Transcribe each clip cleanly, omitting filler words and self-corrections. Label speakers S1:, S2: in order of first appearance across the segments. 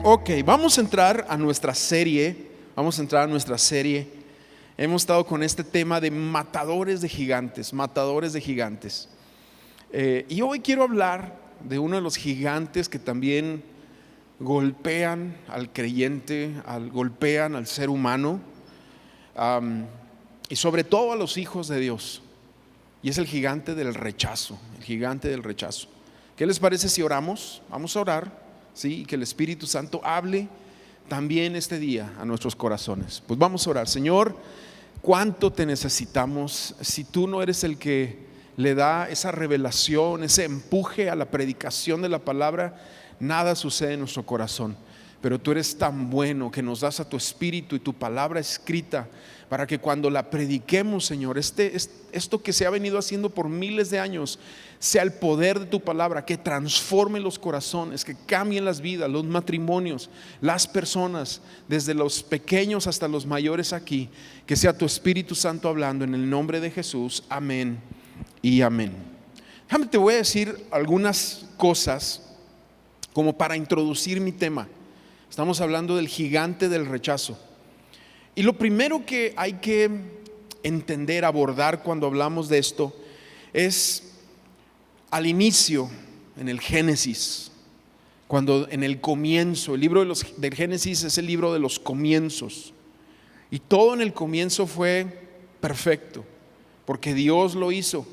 S1: Ok, vamos a entrar a nuestra serie. Hemos estado con este tema de matadores de gigantes. Y hoy quiero hablar de uno de los gigantes que también golpean al creyente, golpean al ser humano, y sobre todo a los hijos de Dios. Y es el gigante del rechazo. ¿Qué les parece si oramos? Vamos a orar. ¿Sí? Y que el Espíritu Santo hable también este día a nuestros corazones. Pues vamos a orar. Señor, cuánto te necesitamos. Si tú no eres el que le da esa revelación, ese empuje a la predicación de la palabra, nada sucede en nuestro corazón. Pero tú eres tan bueno que nos das a tu Espíritu y tu palabra escrita para que cuando la prediquemos, Señor, esto que se ha venido haciendo por miles de años, sea el poder de tu palabra que transforme los corazones, que cambien las vidas, los matrimonios, las personas, desde los pequeños hasta los mayores aquí. Que sea tu Espíritu Santo hablando en el nombre de Jesús. Amén y amén. Déjame, te voy a decir algunas cosas como para introducir mi tema. Estamos hablando del gigante del rechazo. Y lo primero que hay que entender, abordar cuando hablamos de esto, es al inicio, en el Génesis, cuando en el comienzo, el libro del Génesis es el libro de los comienzos. Y todo en el comienzo fue perfecto, porque Dios lo hizo.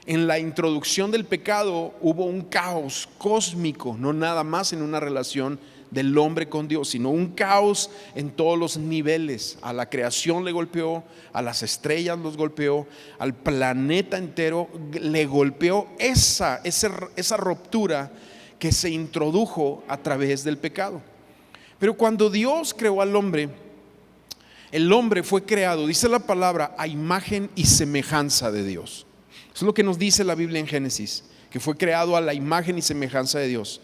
S1: En la introducción del pecado hubo un caos cósmico, no nada más en una relación del hombre con Dios, sino un caos en todos los niveles. A la creación le golpeó, a las estrellas los golpeó, al planeta entero le golpeó esa ruptura que se introdujo a través del pecado. Pero cuando Dios creó al hombre, el hombre fue creado, dice la palabra, a imagen y semejanza de Dios. Eso es lo que nos dice la Biblia en Génesis, que fue creado a la imagen y semejanza de Dios.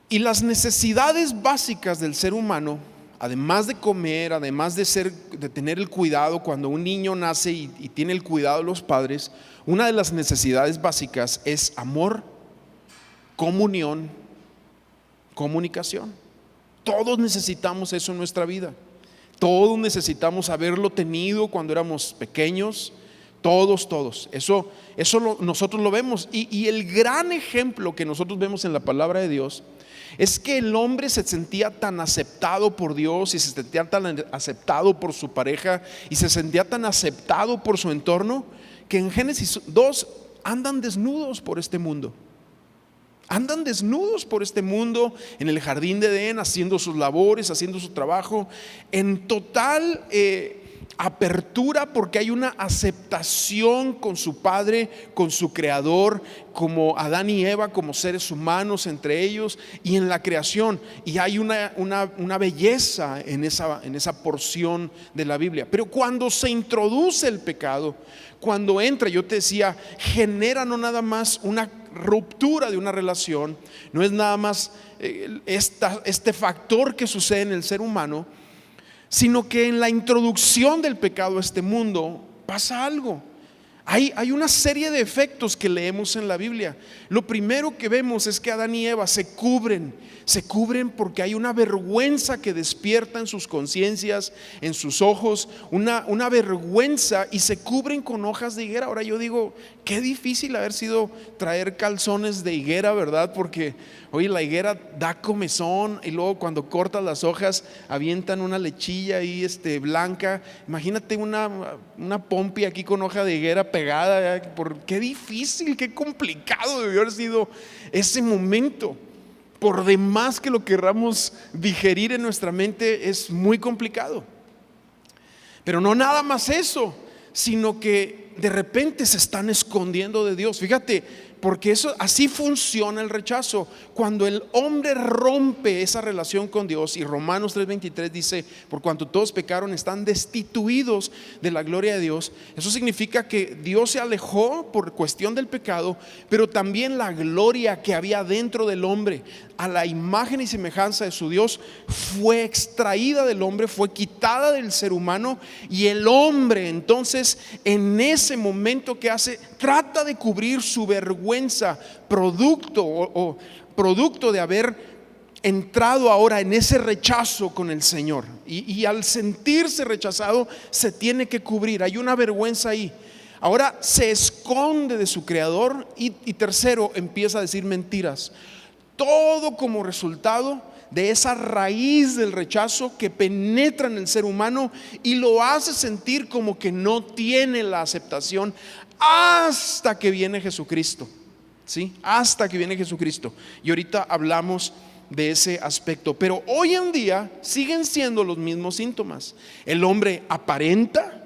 S1: Y las necesidades básicas del ser humano, además de comer, además de tener el cuidado cuando un niño nace y tiene el cuidado de los padres, una de las necesidades básicas es amor, comunión, comunicación. Todos necesitamos eso en nuestra vida. Todos necesitamos haberlo tenido cuando éramos pequeños. Todos. Eso nosotros lo vemos. Y el gran ejemplo que nosotros vemos en la palabra de Dios es que el hombre se sentía tan aceptado por Dios y se sentía tan aceptado por su pareja y se sentía tan aceptado por su entorno, que en Génesis 2 andan desnudos por este mundo. Andan desnudos por este mundo en el jardín de Edén, haciendo sus labores, haciendo su trabajo, en total apertura, porque hay una aceptación con su Padre, con su Creador, como Adán y Eva, como seres humanos entre ellos y en la creación. Y hay una belleza en esa porción de la Biblia. Pero cuando se introduce el pecado, cuando entra, yo te decía, genera no nada más una ruptura de una relación, no es nada más este factor que sucede en el ser humano, sino que en la introducción del pecado a este mundo pasa algo. Hay una serie de efectos que leemos en la Biblia. Lo primero que vemos es que Adán y Eva se cubren porque hay una vergüenza que despierta en sus conciencias, en sus ojos, una vergüenza, y se cubren con hojas de higuera. Ahora yo digo, qué difícil haber sido traer calzones de higuera, ¿verdad? Porque oye, la higuera da comezón y luego cuando cortas las hojas avientan una lechilla ahí blanca. Imagínate una pompi aquí con hoja de higuera pegada. Qué difícil, qué complicado debió haber sido ese momento. Por demás que lo querramos digerir en nuestra mente, es muy complicado. Pero no nada más eso, sino que de repente se están escondiendo de Dios. Fíjate, Porque eso, así funciona el rechazo. Cuando el hombre rompe esa relación con Dios, y Romanos 3:23 dice: por cuanto todos pecaron, están destituidos de la gloria de Dios. Eso significa que Dios se alejó por cuestión del pecado, pero también la gloria que había dentro del hombre, a la imagen y semejanza de su Dios, fue extraída del hombre, fue quitada del ser humano. Y el hombre entonces, en ese momento, que hace, trata de cubrir su vergüenza, producto de haber entrado ahora en ese rechazo con el Señor, y al sentirse rechazado se tiene que cubrir. Hay una vergüenza ahí. Ahora se esconde de su creador, y tercero, empieza a decir mentiras. Todo como resultado de esa raíz del rechazo que penetra en el ser humano y lo hace sentir como que no tiene la aceptación hasta que viene Jesucristo. ¿Sí? Hasta que viene Jesucristo. Y ahorita hablamos de ese aspecto. Pero hoy en día siguen siendo los mismos síntomas. El hombre aparenta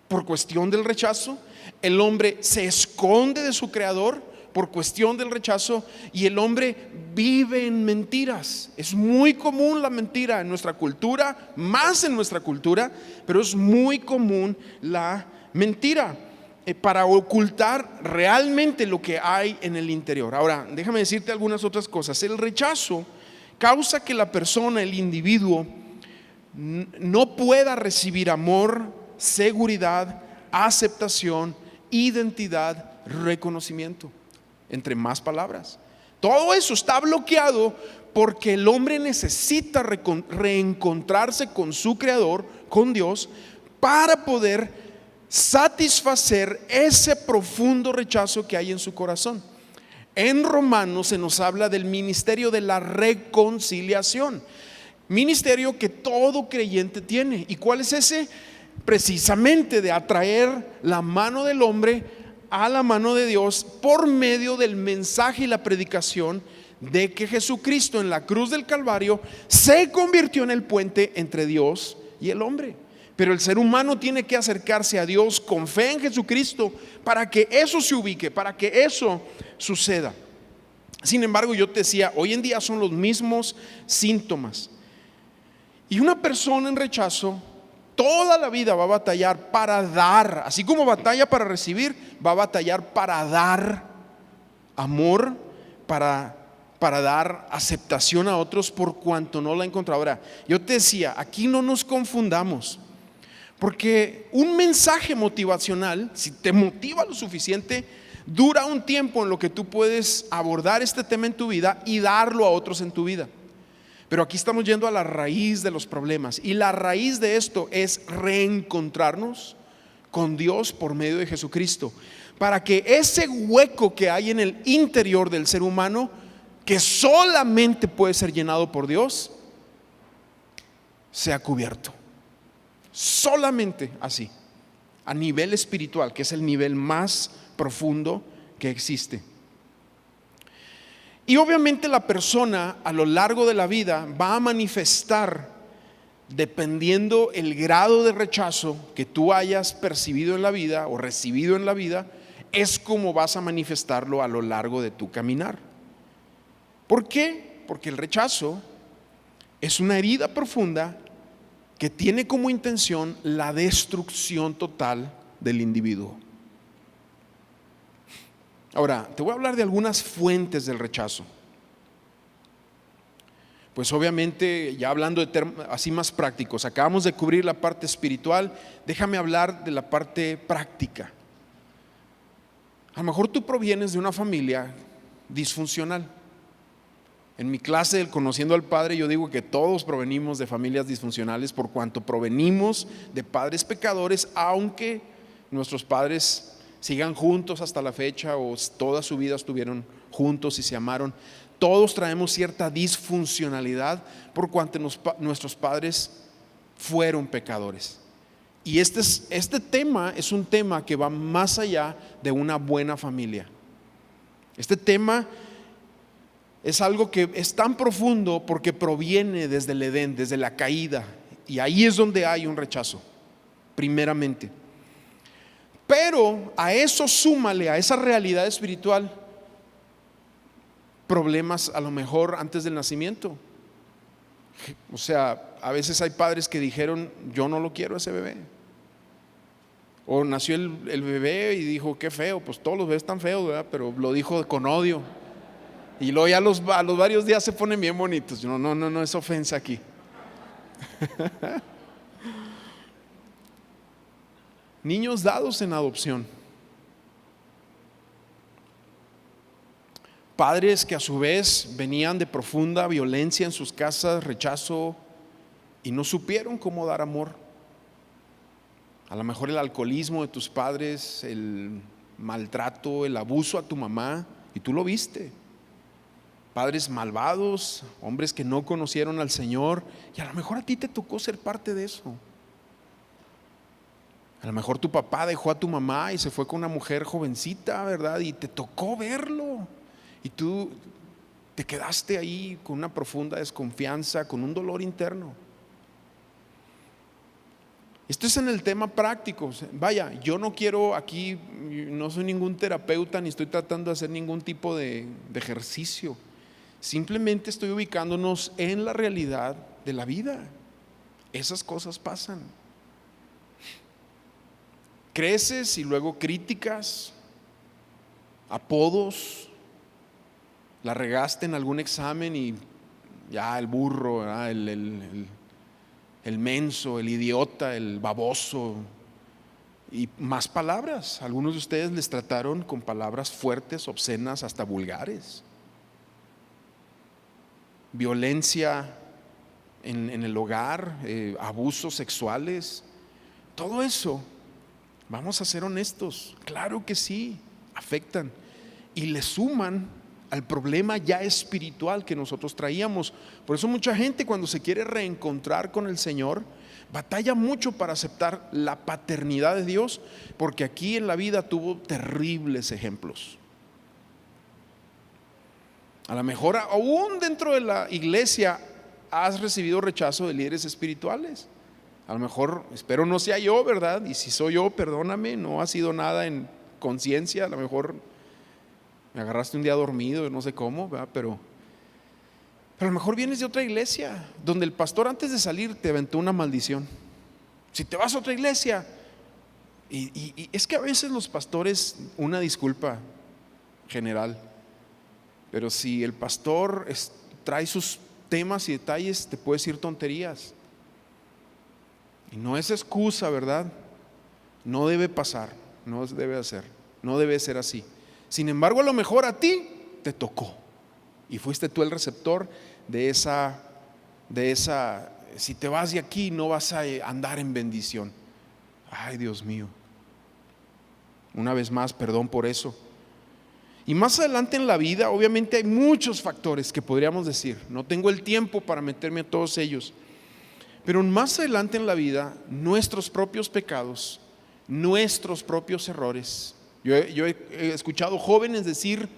S1: por cuestión del rechazo. El hombre se esconde de su creador por cuestión del rechazo, y el hombre vive en mentiras. Es muy común la mentira en nuestra cultura, más en nuestra cultura, pero es muy común la mentira para ocultar realmente lo que hay en el interior. Ahora, déjame decirte algunas otras cosas. El rechazo causa que la persona, el individuo, no pueda recibir amor, seguridad, aceptación, identidad, reconocimiento. Entre más palabras, todo eso está bloqueado porque el hombre necesita reencontrarse con su creador, con Dios, para poder satisfacer ese profundo rechazo que hay en su corazón. En Romanos se nos habla del ministerio de la reconciliación, ministerio que todo creyente tiene. ¿Y cuál es ese? Precisamente de atraer la mano del hombre a la mano de Dios por medio del mensaje y la predicación de que Jesucristo en la cruz del Calvario se convirtió en el puente entre Dios y el hombre. Pero el ser humano tiene que acercarse a Dios con fe en Jesucristo para que eso se ubique, para que eso suceda. Sin embargo, yo te decía, hoy en día son los mismos síntomas. Y una persona en rechazo toda la vida va a batallar para dar, así como batalla para recibir, va a batallar para dar amor, para dar aceptación a otros por cuanto no la ha encontrado. Ahora, yo te decía, aquí no nos confundamos, porque un mensaje motivacional, si te motiva lo suficiente, dura un tiempo en lo que tú puedes abordar este tema en tu vida y darlo a otros en tu vida. Pero aquí estamos yendo a la raíz de los problemas, y la raíz de esto es reencontrarnos con Dios por medio de Jesucristo, para que ese hueco que hay en el interior del ser humano, que solamente puede ser llenado por Dios, sea cubierto. Solamente así, a nivel espiritual, que es el nivel más profundo que existe. Y obviamente la persona a lo largo de la vida va a manifestar, dependiendo el grado de rechazo que tú hayas percibido en la vida o recibido en la vida, es como vas a manifestarlo a lo largo de tu caminar. ¿Por qué? Porque el rechazo es una herida profunda que tiene como intención la destrucción total del individuo. Ahora, te voy a hablar de algunas fuentes del rechazo. Pues obviamente, ya hablando de así más prácticos, acabamos de cubrir la parte espiritual, déjame hablar de la parte práctica. A lo mejor tú provienes de una familia disfuncional. En mi clase del Conociendo al Padre yo digo que todos provenimos de familias disfuncionales por cuanto provenimos de padres pecadores, aunque nuestros padres sigan juntos hasta la fecha o toda su vida estuvieron juntos y se amaron. Todos traemos cierta disfuncionalidad por cuanto nuestros padres fueron pecadores. Y este tema es un tema que va más allá de una buena familia. Este tema es algo que es tan profundo porque proviene desde el Edén, desde la caída, y ahí es donde hay un rechazo, primeramente. Pero a eso súmale, a esa realidad espiritual, problemas a lo mejor antes del nacimiento. O sea, a veces hay padres que dijeron: yo no lo quiero ese bebé. O nació el bebé y dijo: qué feo. Pues todos los bebés están feos, ¿verdad? Pero lo dijo con odio. Y luego ya a los varios días se ponen bien bonitos. No es ofensa aquí. Niños dados en adopción. Padres que a su vez venían de profunda violencia en sus casas, rechazo, y no supieron cómo dar amor. A lo mejor el alcoholismo de tus padres, el maltrato, el abuso a tu mamá, y tú lo viste. Padres malvados, hombres que no conocieron al Señor, y a lo mejor a ti te tocó ser parte de eso. A lo mejor tu papá dejó a tu mamá y se fue con una mujer jovencita, ¿verdad? Y te tocó verlo. Y tú te quedaste ahí con una profunda desconfianza, con un dolor interno. Esto es en el tema práctico. Vaya, yo no quiero aquí, no soy ningún terapeuta ni estoy tratando de hacer ningún tipo de ejercicio. Simplemente estoy ubicándonos en la realidad de la vida. Esas cosas pasan. Creces y luego críticas, apodos. La regaste en algún examen y ya el burro, ¿verdad? El menso, el idiota, el baboso, y más palabras. Algunos de ustedes les trataron con palabras fuertes, obscenas, hasta vulgares. Violencia en el hogar, abusos sexuales, todo eso, vamos a ser honestos, claro que sí, afectan y le suman al problema ya espiritual que nosotros traíamos. Por eso mucha gente, cuando se quiere reencontrar con el Señor, batalla mucho para aceptar la paternidad de Dios, porque aquí en la vida tuvo terribles ejemplos. A lo mejor aún dentro de la iglesia has recibido rechazo de líderes espirituales. A lo mejor, espero no sea yo, ¿verdad? Y si soy yo, perdóname, no ha sido nada en conciencia. A lo mejor me agarraste un día dormido, no sé cómo, ¿verdad? Pero a lo mejor vienes de otra iglesia donde el pastor antes de salir te aventó una maldición. Si te vas a otra iglesia, y es que a veces los pastores, una disculpa general, pero si el pastor trae sus temas y detalles, te puede decir tonterías. Y no es excusa, ¿verdad? No debe pasar, no debe hacer, no debe ser así. Sin embargo, a lo mejor a ti te tocó y fuiste tú el receptor de esa, si te vas de aquí no vas a andar en bendición. Ay, Dios mío. Una vez más, perdón por eso. Y más adelante en la vida, obviamente hay muchos factores que podríamos decir. No tengo el tiempo para meterme a todos ellos. Pero más adelante en la vida, nuestros propios pecados, nuestros propios errores. Yo he escuchado jóvenes decir: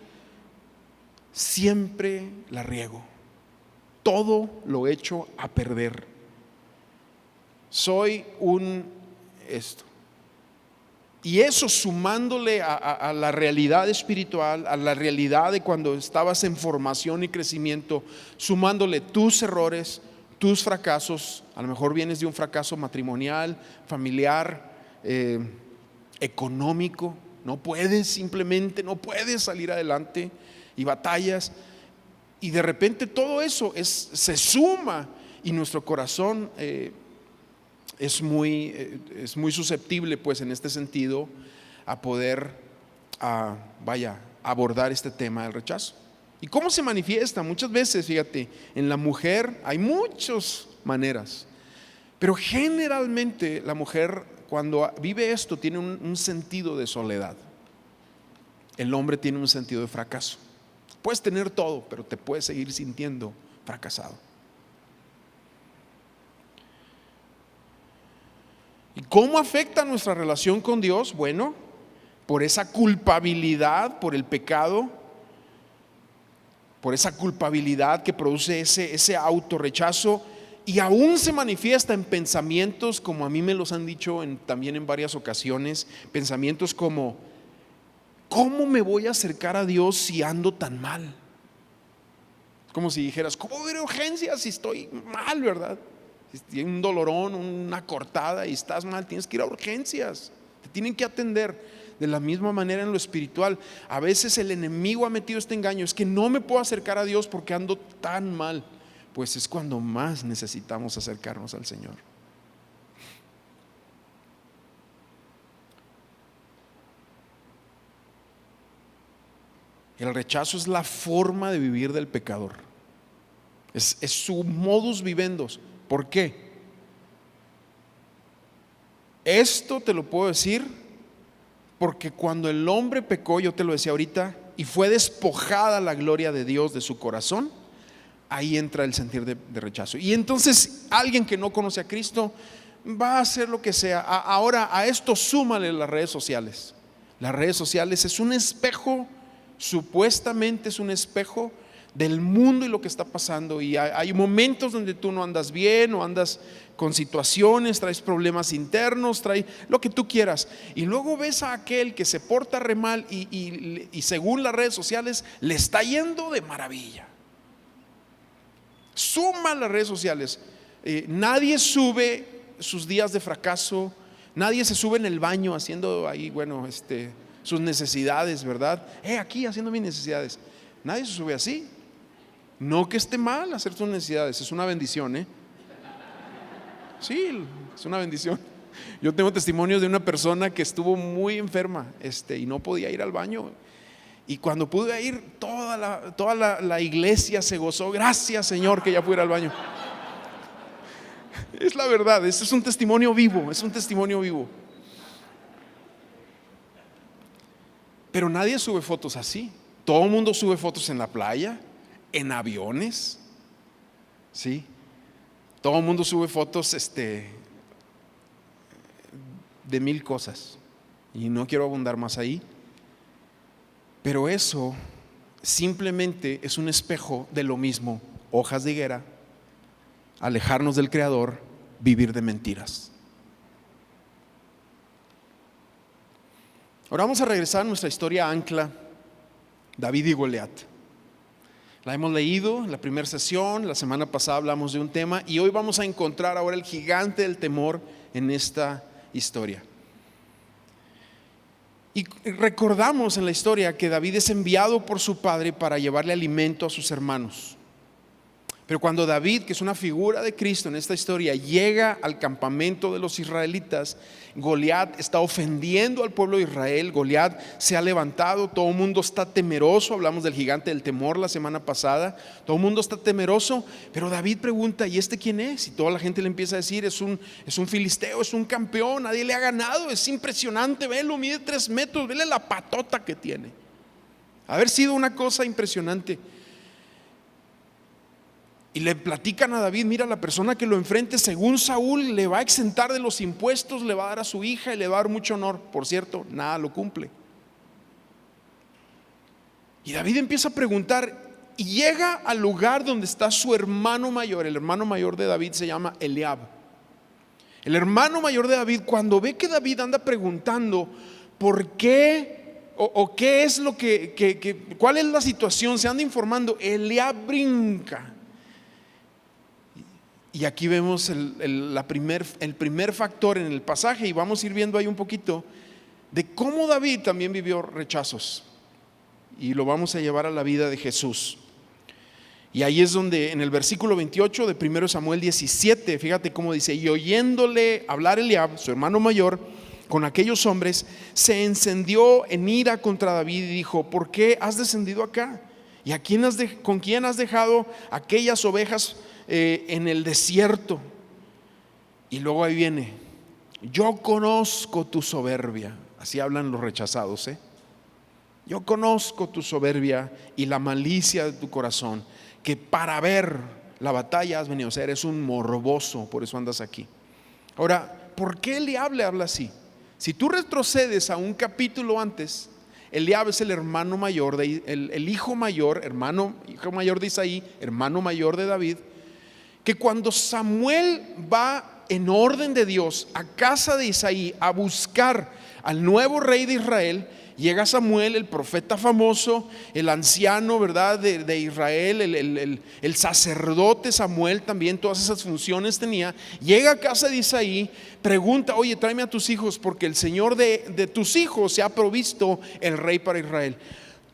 S1: siempre la riego, todo lo echo a perder, soy un esto. Y eso sumándole a la realidad espiritual, a la realidad de cuando estabas en formación y crecimiento, sumándole tus errores, tus fracasos. A lo mejor vienes de un fracaso matrimonial, familiar, económico. No puedes, simplemente no puedes salir adelante y batallas, y de repente todo eso se suma y nuestro corazón es muy susceptible, pues, en este sentido, a poder abordar este tema del rechazo. ¿Y cómo se manifiesta? Muchas veces, fíjate, en la mujer hay muchas maneras, pero generalmente la mujer, cuando vive esto, tiene un sentido de soledad. El hombre tiene un sentido de fracaso. Puedes tener todo, pero te puedes seguir sintiendo fracasado. ¿Y cómo afecta nuestra relación con Dios? Bueno, por esa culpabilidad, por el pecado, por esa culpabilidad que produce ese autorrechazo. Y aún se manifiesta en pensamientos, como a mí me los han dicho también en varias ocasiones, pensamientos como: ¿cómo me voy a acercar a Dios si ando tan mal? Es como si dijeras, ¿cómo voy a ir a urgencias si estoy mal, verdad? Si tienes un dolorón, una cortada y estás mal, tienes que ir a urgencias. Te tienen que atender. De la misma manera en lo espiritual, a veces el enemigo ha metido este engaño: es que no me puedo acercar a Dios porque ando tan mal. Pues es cuando más necesitamos acercarnos al Señor. El rechazo es la forma de vivir del pecador. Es su modus vivendi. ¿Por qué? Esto te lo puedo decir porque cuando el hombre pecó, yo te lo decía ahorita, y fue despojada la gloria de Dios de su corazón, ahí entra el sentir de rechazo. Y entonces alguien que no conoce a Cristo va a hacer lo que sea. Ahora a esto súmale las redes sociales. Las redes sociales es un espejo, supuestamente es un espejo del mundo y lo que está pasando. Y hay momentos donde tú no andas bien o andas con situaciones, traes problemas internos, traes lo que tú quieras, y luego ves a aquel que se porta re mal y según las redes sociales le está yendo de maravilla. Suma las redes sociales. Nadie sube sus días de fracaso, nadie se sube en el baño haciendo ahí, sus necesidades, ¿verdad? Aquí haciendo mis necesidades. Nadie se sube así. No que esté mal hacer tus necesidades, es una bendición, Sí, es una bendición. Yo tengo testimonios de una persona que estuvo muy enferma y no podía ir al baño. Y cuando pude ir, toda la iglesia se gozó. Gracias, Señor, que ya pude ir al baño. Es la verdad, este es un testimonio vivo, es un testimonio vivo. Pero nadie sube fotos así. Todo el mundo sube fotos en la playa, en aviones, ¿sí? Todo el mundo sube fotos de mil cosas. Y no quiero abundar más ahí. Pero eso simplemente es un espejo de lo mismo: hojas de higuera, alejarnos del Creador, vivir de mentiras. Ahora vamos a regresar a nuestra historia ancla, David y Goliat. La hemos leído en la primera sesión, la semana pasada hablamos de un tema y hoy vamos a encontrar ahora el gigante del temor en esta historia. Y recordamos en la historia que David es enviado por su padre para llevarle alimento a sus hermanos. Pero cuando David, que es una figura de Cristo en esta historia, llega al campamento de los israelitas, Goliat está ofendiendo al pueblo de Israel. Goliat se ha levantado, todo el mundo está temeroso. Hablamos del gigante del temor la semana pasada. Todo el mundo está temeroso, pero David pregunta: ¿y este quién es? Y toda la gente le empieza a decir: es un filisteo, es un campeón, nadie le ha ganado, es impresionante, velo, mide 3 metros, vele la patota que tiene. Haber sido una cosa impresionante. Y le platican a David: mira, la persona que lo enfrente, según Saúl, le va a exentar de los impuestos, le va a dar a su hija y le va a dar mucho honor. Por cierto, nada lo cumple. Y David empieza a preguntar y llega al lugar donde está su hermano mayor. El hermano mayor de David se llama Eliab. El hermano mayor de David, cuando ve que David anda preguntando por qué o qué es lo cuál es la situación, se anda informando, Eliab brinca. Y aquí vemos el primer factor en el pasaje, y vamos a ir viendo ahí un poquito de cómo David también vivió rechazos, y lo vamos a llevar a la vida de Jesús. Y ahí es donde en el versículo 28 de 1 Samuel 17, fíjate cómo dice: y oyéndole hablar Eliab, su hermano mayor, con aquellos hombres, se encendió en ira contra David y dijo: ¿por qué has descendido acá? ¿Y con quién has dejado aquellas ovejas en el desierto? Y luego ahí viene: yo conozco tu soberbia. Así hablan los rechazados, Yo conozco tu soberbia y la malicia de tu corazón, que para ver la batalla has venido a ser. Eres un morboso, por eso andas aquí. Ahora, ¿por qué Eliab le habla así? Si tú retrocedes a un capítulo antes, Eliab es el hermano mayor, el hijo mayor de Isaí, hermano mayor de David, que cuando Samuel va en orden de Dios a casa de Isaí a buscar al nuevo rey de Israel. Llega Samuel, el profeta famoso, el anciano, ¿verdad?, de Israel, el sacerdote Samuel, también todas esas funciones tenía. Llega a casa de Isaí, pregunta: oye, tráeme a tus hijos, porque el Señor de tus hijos se ha provisto el rey para Israel.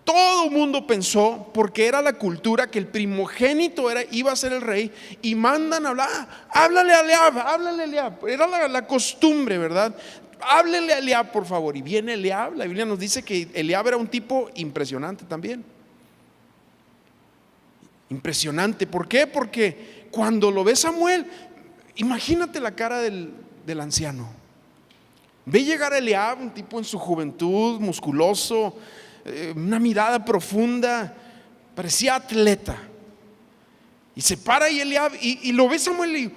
S1: Todo el mundo pensó, porque era la cultura, que el primogénito iba a ser el rey, y mandan a hablar: háblale a Eliab. Era la costumbre, ¿verdad? Háblele a Eliab, por favor. Y viene Eliab. La Biblia nos dice que Eliab era un tipo impresionante también. Impresionante. ¿Por qué? Porque cuando lo ve Samuel, imagínate la cara del anciano. Ve llegar a Eliab, un tipo en su juventud, musculoso, una mirada profunda, parecía atleta. Y se para ahí Eliab y lo ve Samuel, y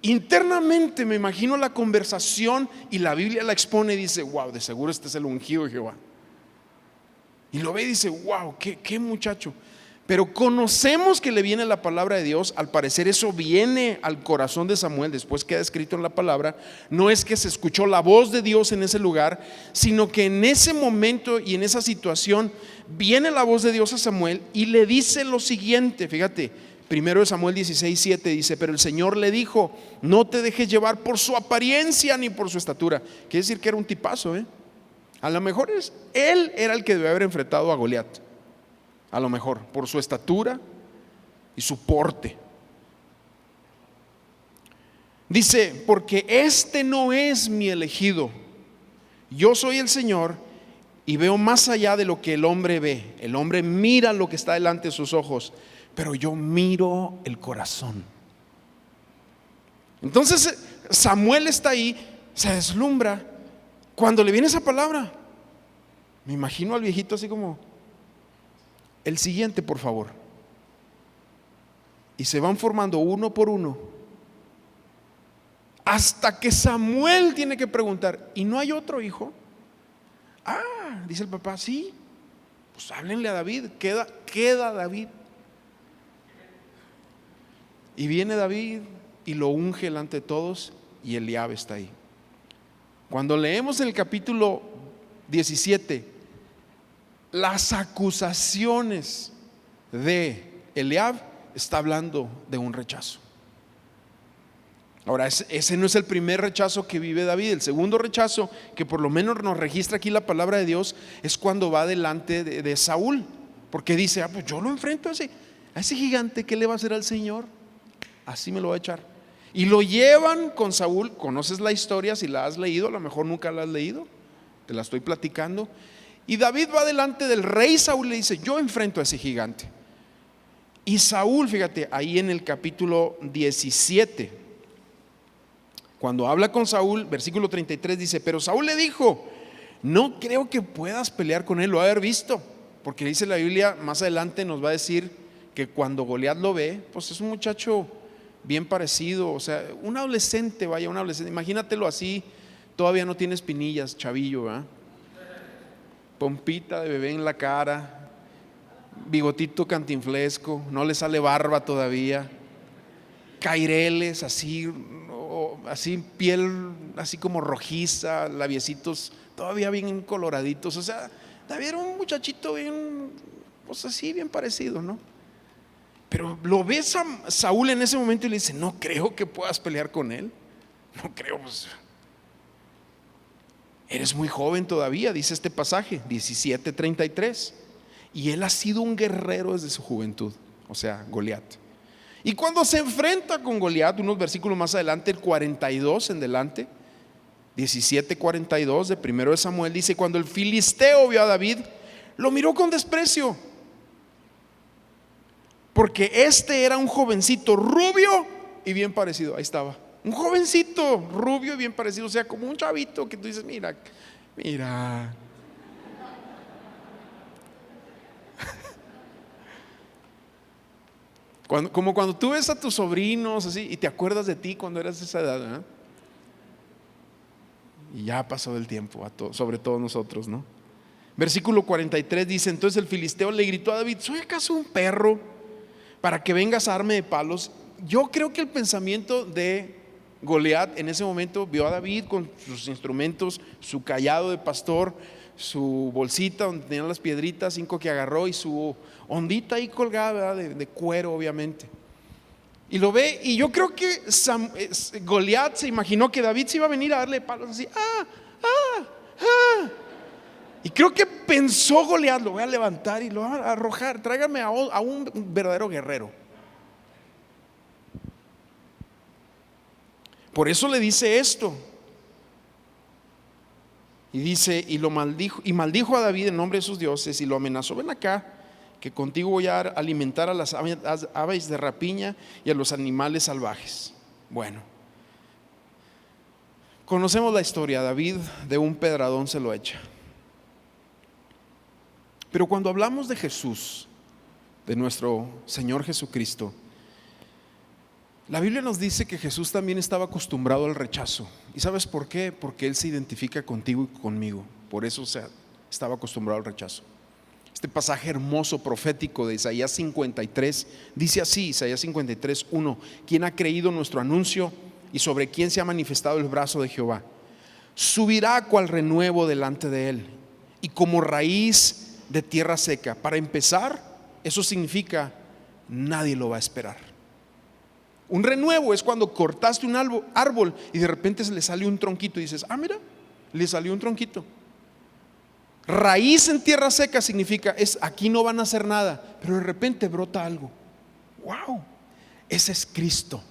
S1: internamente me imagino la conversación, y la Biblia la expone y dice: wow, de seguro este es el ungido de Jehová. Y lo ve y dice: wow, qué muchacho. Pero conocemos que le viene la palabra de Dios. Al parecer eso viene al corazón de Samuel, después queda escrito en la palabra. No es que se escuchó la voz de Dios en ese lugar, sino que en ese momento y en esa situación viene la voz de Dios a Samuel y le dice lo siguiente. Fíjate, 1 Samuel 16:7 dice: pero el Señor le dijo: no te dejes llevar por su apariencia ni por su estatura. Quiere decir que era un tipazo, A lo mejor él era el que debe haber enfrentado a Goliat. A lo mejor por su estatura y su porte. Dice: porque este no es mi elegido. Yo soy el Señor y veo más allá de lo que el hombre ve. El hombre mira lo que está delante de sus ojos, pero yo miro el corazón. Entonces Samuel está ahí, se deslumbra cuando le viene esa palabra. Me imagino al viejito así como: el siguiente, por favor. Y se van formando uno por uno, hasta que Samuel tiene que preguntar: ¿y no hay otro hijo? Dice el papá: sí, pues háblenle a David, queda David. Y viene David y lo unge delante de todos, y Eliab está ahí. Cuando leemos en el capítulo 17 las acusaciones de Eliab, está hablando de un rechazo. Ahora, ese no es el primer rechazo que vive David. El segundo rechazo, que por lo menos nos registra aquí la palabra de Dios, es cuando va delante de Saúl, porque dice: pues yo lo enfrento a ese gigante. ¿Qué le va a hacer al Señor? Así me lo va a echar. Y lo llevan con Saúl. Conoces la historia, si la has leído, a lo mejor nunca la has leído, te la estoy platicando. Y David va delante del rey Saúl y le dice: yo enfrento a ese gigante. Y Saúl, fíjate, ahí en el capítulo 17, cuando habla con Saúl, versículo 33 dice: pero Saúl le dijo: no creo que puedas pelear con él. Lo va a haber visto, porque dice la Biblia, más adelante nos va a decir que cuando Goliat lo ve, pues es un muchacho bien parecido, o sea, un adolescente, un adolescente. Imagínatelo así, todavía no tiene espinillas, chavillo, ¿verdad? Pompita de bebé en la cara, bigotito cantinflesco, no le sale barba todavía, caireles así, piel así como rojiza, labiecitos todavía bien coloraditos. O sea, David era un muchachito bien, pues así, bien parecido, ¿no? Pero lo ve Saúl en ese momento y le dice: no creo que puedas pelear con él. No creo, pues eres muy joven todavía, dice este pasaje 17:33. Y él ha sido un guerrero desde su juventud, o sea, Goliat. Y cuando se enfrenta con Goliat, unos versículos más adelante, el 42 en delante, 17:42 de 1 Samuel, dice: cuando el filisteo vio a David, lo miró con desprecio, porque este era un jovencito rubio y bien parecido. Ahí estaba, un jovencito rubio y bien parecido, o sea, como un chavito que tú dices: mira. Como cuando tú ves a tus sobrinos así y te acuerdas de ti cuando eras de esa edad, ¿eh? Y ya pasó el tiempo sobre todos nosotros, ¿no? Versículo 43 dice: entonces el filisteo le gritó a David: ¿soy acaso un perro para que vengas a darme de palos? Yo creo que el pensamiento de Goliat en ese momento vio a David con sus instrumentos, su cayado de pastor, su bolsita donde tenían las piedritas, 5 que agarró, y su ondita ahí colgada, ¿verdad? De cuero, obviamente. Y lo ve, y yo creo que Goliat se imaginó que David se iba a venir a darle palos así. Y creo que pensó Goliat: lo voy a levantar y lo voy a arrojar, tráigame a un verdadero guerrero. Por eso le dice esto. Y dice, y maldijo a David en nombre de sus dioses, y lo amenazó: ven acá, que contigo voy a alimentar a las aves de rapiña y a los animales salvajes. Bueno, conocemos la historia. David de un pedradón se lo echa. Pero cuando hablamos de Jesús, de nuestro Señor Jesucristo, la Biblia nos dice que Jesús también estaba acostumbrado al rechazo. ¿Y sabes por qué? Porque Él se identifica contigo y conmigo. Por eso estaba acostumbrado al rechazo. Este pasaje hermoso profético de Isaías 53 dice así: Isaías 53, 1: ¿quién ha creído nuestro anuncio y sobre quién se ha manifestado el brazo de Jehová? Subirá cual renuevo delante de Él, y como raíz de tierra seca. Para empezar, eso significa: nadie lo va a esperar. Un renuevo es cuando cortaste un árbol y de repente se le sale un tronquito y dices: mira, le salió un tronquito. Raíz en tierra seca significa aquí no van a hacer nada, pero de repente brota algo. Wow, ese es Cristo.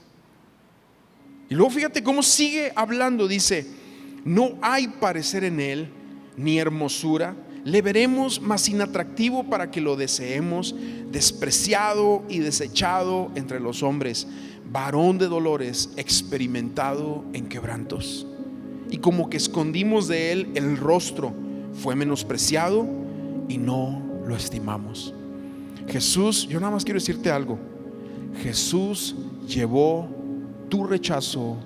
S1: Y luego fíjate cómo sigue hablando. Dice: no hay parecer en Él, ni hermosura. Le veremos más inatractivo para que lo deseemos, despreciado y desechado entre los hombres, varón de dolores, experimentado en quebrantos. Y como que escondimos de Él el rostro, fue menospreciado y no lo estimamos. Jesús, yo nada más quiero decirte algo: Jesús llevó tu rechazo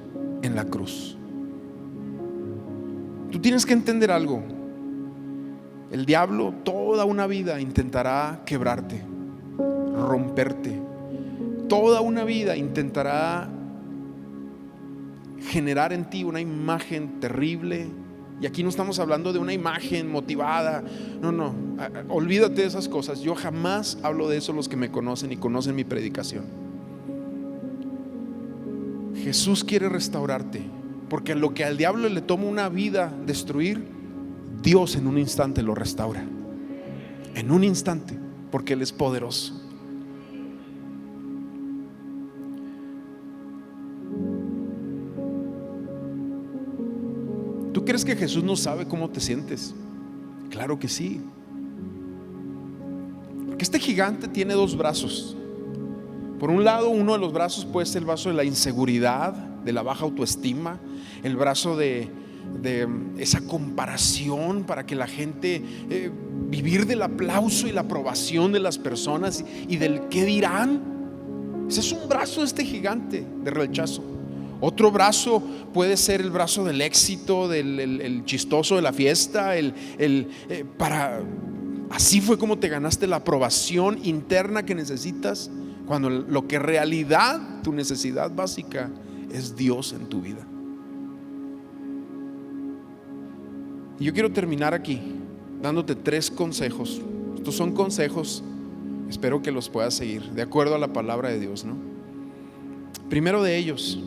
S1: en la cruz. Tú tienes que entender algo. El diablo toda una vida intentará quebrarte, romperte. Toda una vida intentará generar en ti una imagen terrible. Y aquí no estamos hablando de una imagen motivada. No, olvídate de esas cosas. Yo jamás hablo de eso. Los que me conocen y conocen mi predicación, Jesús quiere restaurarte, porque lo que al diablo le toma una vida destruir, Dios en un instante lo restaura. En un instante, porque Él es poderoso. ¿Tú crees que Jesús no sabe cómo te sientes? Claro que sí. Porque este gigante tiene 2 brazos. Por un lado, uno de los brazos puede ser el brazo de la inseguridad, de la baja autoestima, el brazo de esa comparación para que la gente vivir del aplauso y la aprobación de las personas y del qué dirán. Ese es un brazo de este gigante de rechazo. Otro brazo puede ser el brazo del éxito, el chistoso de la fiesta, así fue como te ganaste la aprobación interna que necesitas, cuando lo que en realidad tu necesidad básica es Dios en tu vida. Y yo quiero terminar aquí dándote 3 consejos. Estos son consejos, espero que los puedas seguir de acuerdo a la palabra de Dios, ¿no? Primero de ellos: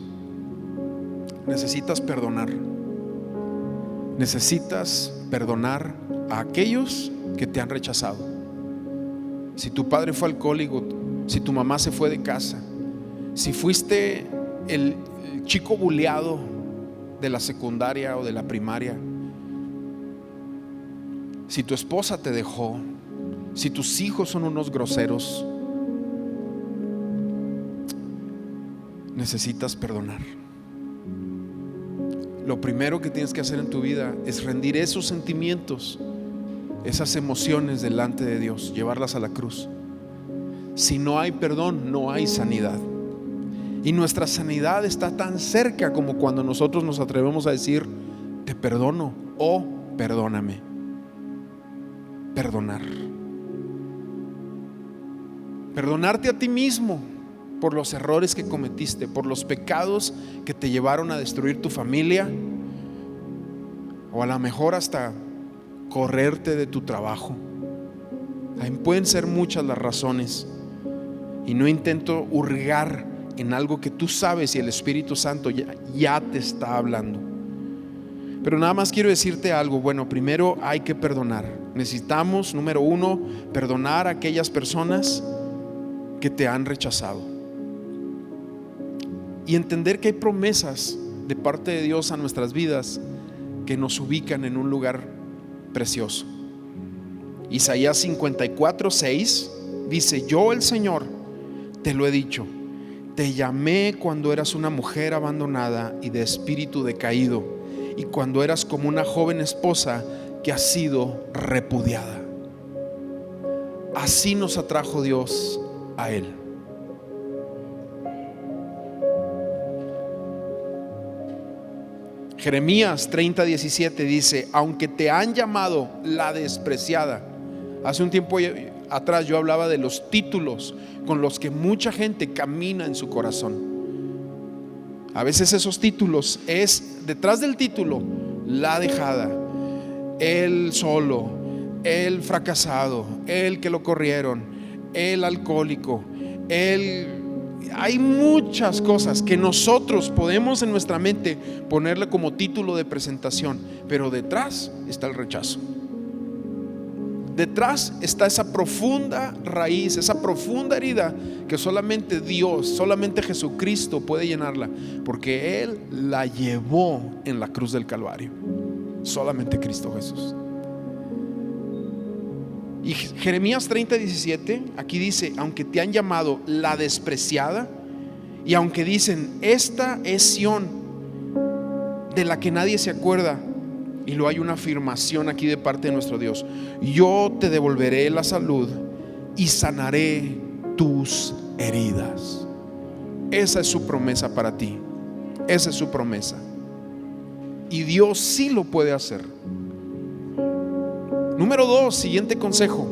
S1: necesitas perdonar. Necesitas perdonar a aquellos que te han rechazado. Si tu padre fue alcohólico, si tu mamá se fue de casa, si fuiste el chico buleado de la secundaria o de la primaria, si tu esposa te dejó, si tus hijos son unos groseros, necesitas perdonar. Lo primero que tienes que hacer en tu vida es rendir esos sentimientos, esas emociones delante de Dios, llevarlas a la cruz. Si no hay perdón, no hay sanidad. Y nuestra sanidad está tan cerca como cuando nosotros nos atrevemos a decir: te perdono o perdóname. Perdonar. Perdonarte a ti mismo por los errores que cometiste, por los pecados que te llevaron a destruir tu familia, o a lo mejor hasta correrte de tu trabajo. Ahí pueden ser muchas las razones, y no intento hurgar en algo que tú sabes y el Espíritu Santo ya te está hablando. Pero nada más quiero decirte algo. Bueno, primero hay que perdonar. Necesitamos, número uno, perdonar a aquellas personas que te han rechazado, y entender que hay promesas de parte de Dios a nuestras vidas que nos ubican en un lugar precioso. Isaías 54:6 dice: yo, el Señor, te lo he dicho, te llamé cuando eras una mujer abandonada y de espíritu decaído, y cuando eras como una joven esposa que ha sido repudiada. Así nos atrajo Dios a Él. Jeremías 30:17 dice: aunque te han llamado la despreciada. Hace un tiempo atrás yo hablaba de los títulos con los que mucha gente camina en su corazón. A veces esos títulos es, detrás del título, la dejada, el solo, el fracasado, el que lo corrieron, el alcohólico, hay muchas cosas que nosotros podemos en nuestra mente ponerle como título de presentación, pero detrás está el rechazo. Detrás está esa profunda raíz, esa profunda herida que solamente Dios, solamente Jesucristo puede llenarla, porque Él la llevó en la cruz del Calvario. Solamente Cristo Jesús. Y Jeremías 30:17 aquí dice: aunque te han llamado la despreciada, y aunque dicen esta es Sión, de la que nadie se acuerda, y luego hay una afirmación aquí de parte de nuestro Dios: yo te devolveré la salud y sanaré tus heridas. Esa es su promesa para ti. Esa es su promesa, y Dios sí lo puede hacer. Número 2, siguiente consejo: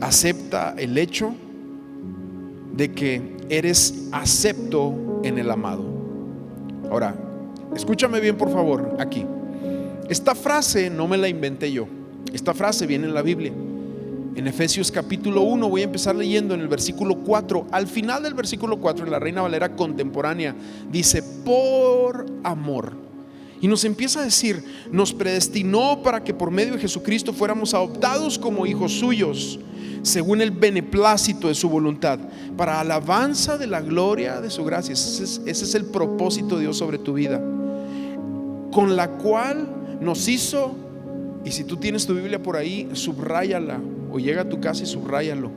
S1: acepta el hecho de que eres acepto en el amado. Ahora, escúchame bien, por favor, aquí. Esta frase no me la inventé yo. Esta frase viene en la Biblia. En Efesios capítulo 1, voy a empezar leyendo en el versículo 4. Al final del versículo 4, en la Reina Valera contemporánea, dice: por amor. Y nos empieza a decir: nos predestinó para que por medio de Jesucristo fuéramos adoptados como hijos suyos, según el beneplácito de su voluntad, para alabanza de la gloria de su gracia. Ese es el propósito de Dios sobre tu vida, con la cual nos hizo. Y si tú tienes tu Biblia por ahí, subráyala, o llega a tu casa y subráyalo: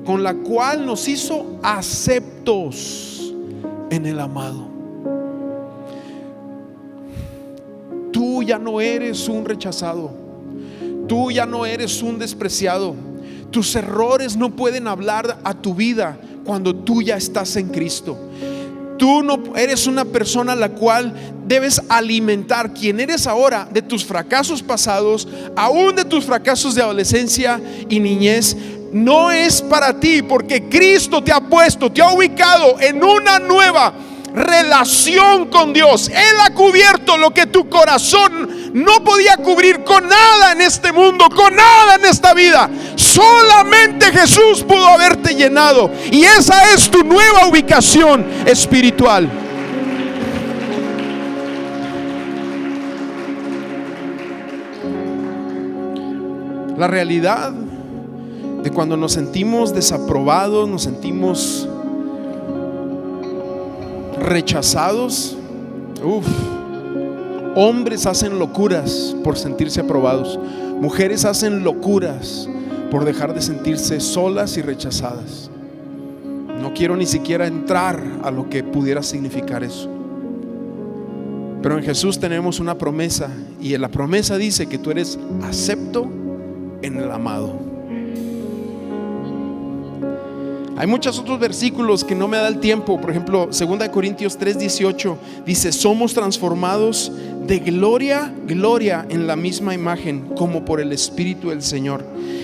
S1: con la cual nos hizo aceptos en el amado. Tú ya no eres un rechazado. Tú ya no eres un despreciado. Tus errores no pueden hablar a tu vida cuando tú ya estás en Cristo. Tú no eres una persona a la cual debes alimentar. Quien eres ahora, de tus fracasos pasados, aún de tus fracasos de adolescencia y niñez, no es para ti, porque Cristo te ha puesto, te ha ubicado en una nueva relación con Dios. Él ha cubierto lo que tu corazón no podía cubrir con nada en este mundo, con nada en esta vida. Solamente Jesús pudo haberte llenado, y esa es tu nueva ubicación espiritual. La realidad de cuando nos sentimos desaprobados, nos sentimos rechazados, hombres hacen locuras por sentirse aprobados, mujeres hacen locuras por dejar de sentirse solas y rechazadas. No quiero ni siquiera entrar a lo que pudiera significar eso, pero en Jesús tenemos una promesa, y la promesa dice que tú eres acepto en el amado. Hay muchos otros versículos que no me da el tiempo. Por ejemplo, 2 Corintios 3:18 dice: somos transformados de gloria a gloria en la misma imagen, como por el Espíritu del Señor.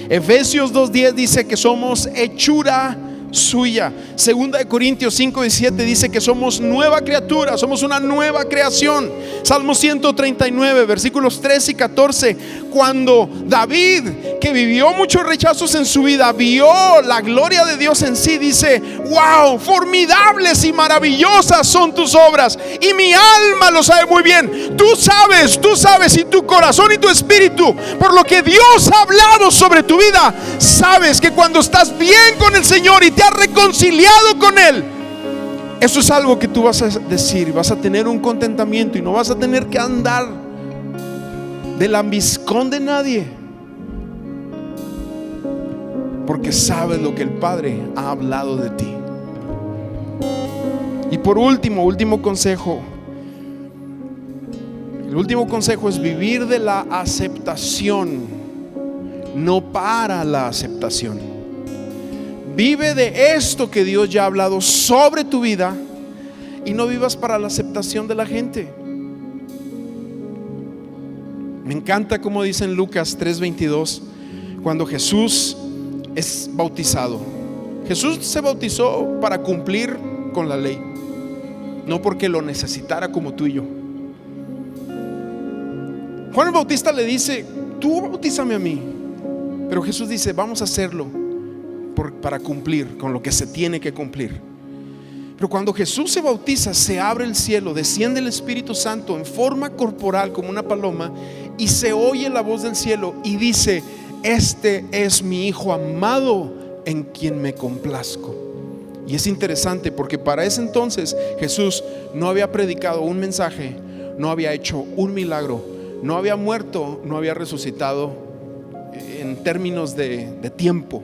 S1: Efesios 2:10 dice que somos hechura suya. Segunda de Corintios 5:17 dice que somos nueva criatura, somos una nueva creación. Salmo 139 versículos 13 y 14, cuando David, que vivió muchos rechazos en su vida, vio la gloria de Dios en sí, dice: wow, formidables y maravillosas son tus obras, y mi alma lo sabe muy bien. Tú sabes, y tu corazón y tu espíritu, por lo que Dios ha hablado sobre tu vida, sabes que cuando estás bien con el Señor y te has reconciliado con Él, eso es algo que tú vas a decir, vas a tener un contentamiento y no vas a tener que andar de lambiscón de nadie, porque sabes lo que el Padre ha hablado de ti. Y por último consejo. El último consejo es vivir de la aceptación, no para la aceptación. Vive de esto que Dios ya ha hablado sobre tu vida y no vivas para la aceptación de la gente. Me encanta como dice en Lucas 3:22, cuando Jesús es bautizado. Jesús se bautizó para cumplir con la ley, no porque lo necesitara como tú y yo. Juan el Bautista le dice: tú bautízame a mí. Pero Jesús dice: vamos a hacerlo para cumplir con lo que se tiene que cumplir. Pero cuando Jesús se bautiza, se abre el cielo, desciende el Espíritu Santo en forma corporal como una paloma, y se oye la voz del cielo y dice: este es mi Hijo amado en quien me complazco. Y es interesante porque para ese entonces Jesús no había predicado un mensaje, no había hecho un milagro, no había muerto, no había resucitado en términos de tiempo.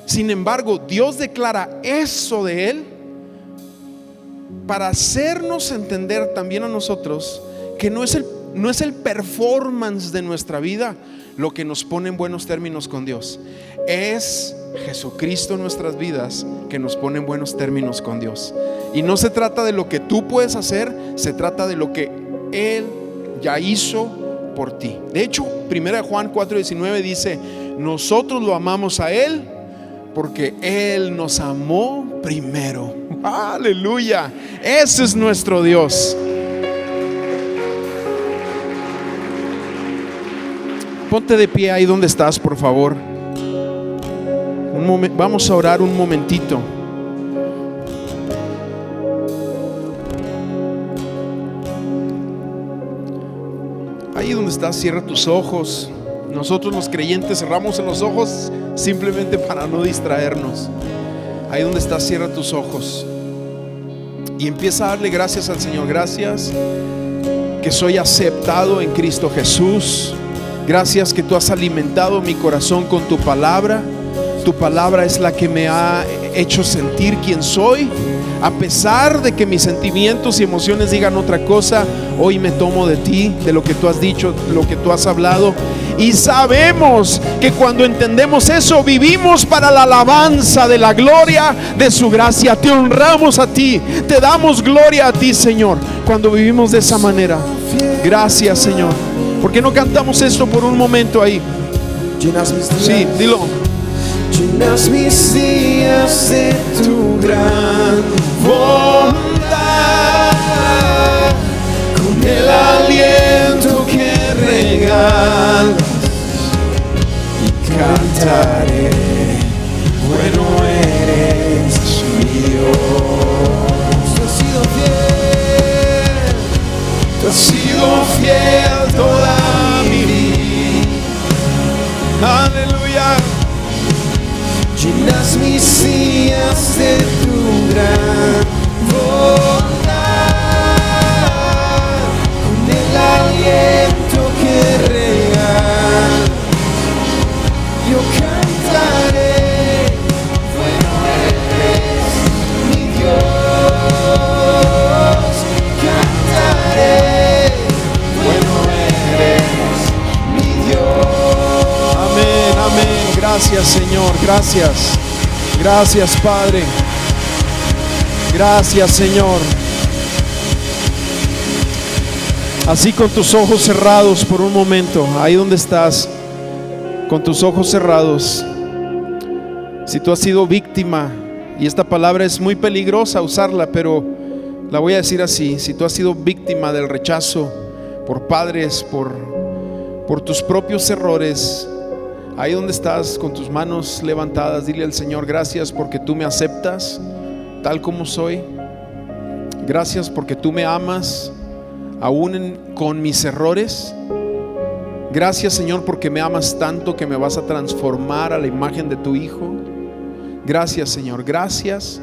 S1: Sin embargo, Dios declara eso de Él para hacernos entender también a nosotros que no es el performance de nuestra vida lo que nos pone en buenos términos con Dios. Es Jesucristo en nuestras vidas que nos pone en buenos términos con Dios. Y no se trata de lo que tú puedes hacer, se trata de lo que Él ya hizo por ti. De hecho, 1 Juan 4:19 dice: nosotros lo amamos a Él porque Él nos amó primero. Aleluya, ese es nuestro Dios. Ponte de pie ahí donde estás, por favor. Vamos a orar un momentito. Ahí donde estás, cierra tus ojos. Nosotros los creyentes cerramos los ojos simplemente para no distraernos. Ahí donde estás, cierra tus ojos y empieza a darle gracias al Señor. Gracias que soy aceptado en Cristo Jesús. Gracias que tú has alimentado mi corazón con tu palabra. Tu palabra es la que me ha hecho sentir quién soy. A pesar de que mis sentimientos y emociones digan otra cosa, hoy me tomo de ti, de lo que tú has dicho, lo que tú has hablado. Y sabemos que cuando entendemos eso, vivimos para la alabanza de la gloria de su gracia. Te honramos a ti, te damos gloria a ti, Señor, cuando vivimos de esa manera. Gracias, Señor. ¿Por qué no cantamos esto por un momento ahí? Sí, dilo.
S2: Llenas mis días de tu gran bondad, con el aliento que regalas, y cantaré: bueno eres mi Dios. Tú has sido fiel, tú has sido fiel toda mi vida. Aleluya. Llenas mis días de tu gran bondad, con el aliento que regalas, yo cantaré: bueno eres mi Dios. Cantaré: bueno eres mi Dios.
S1: Amén, amén. Gracias, Señor, gracias. Gracias, Padre. Gracias, Señor. Así con tus ojos cerrados por un momento, ahí donde estás, con tus ojos cerrados, Si tú has sido víctima, y esta palabra es muy peligrosa usarla, pero la voy a decir así: si tú has sido víctima del rechazo por padres, por tus propios errores, ahí donde estás con tus manos levantadas, dile al Señor: gracias porque tú me aceptas tal como soy. Gracias porque tú me amas aún con mis errores. Gracias, Señor, porque me amas tanto que me vas a transformar a la imagen de tu Hijo. Gracias, Señor, gracias.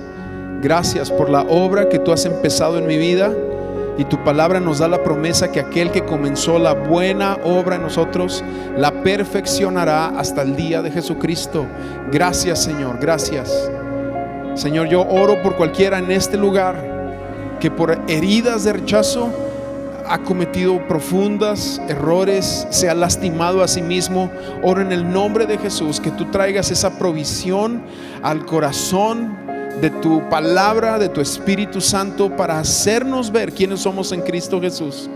S1: Gracias por la obra que tú has empezado en mi vida. Y tu palabra nos da la promesa que aquel que comenzó la buena obra en nosotros la perfeccionará hasta el día de Jesucristo. Gracias, Señor, gracias. Señor, yo oro por cualquiera en este lugar que por heridas de rechazo ha cometido profundos errores, se ha lastimado a sí mismo. Oro en el nombre de Jesús que tú traigas esa provisión al corazón de tu palabra, de tu Espíritu Santo, para hacernos ver quiénes somos en Cristo Jesús.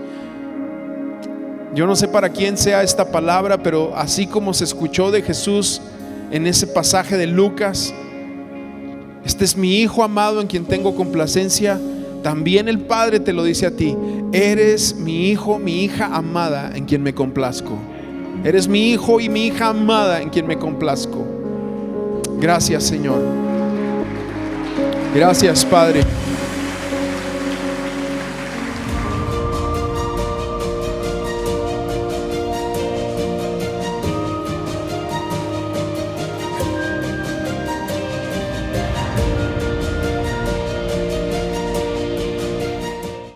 S1: Yo no sé para quién sea esta palabra, pero así como se escuchó de Jesús en ese pasaje de Lucas: este es mi Hijo amado en quien tengo complacencia. También el Padre te lo dice a ti: eres mi hijo, mi hija amada en quien me complazco. Eres mi hijo y mi hija amada en quien me complazco. Gracias, Señor. Gracias, Padre.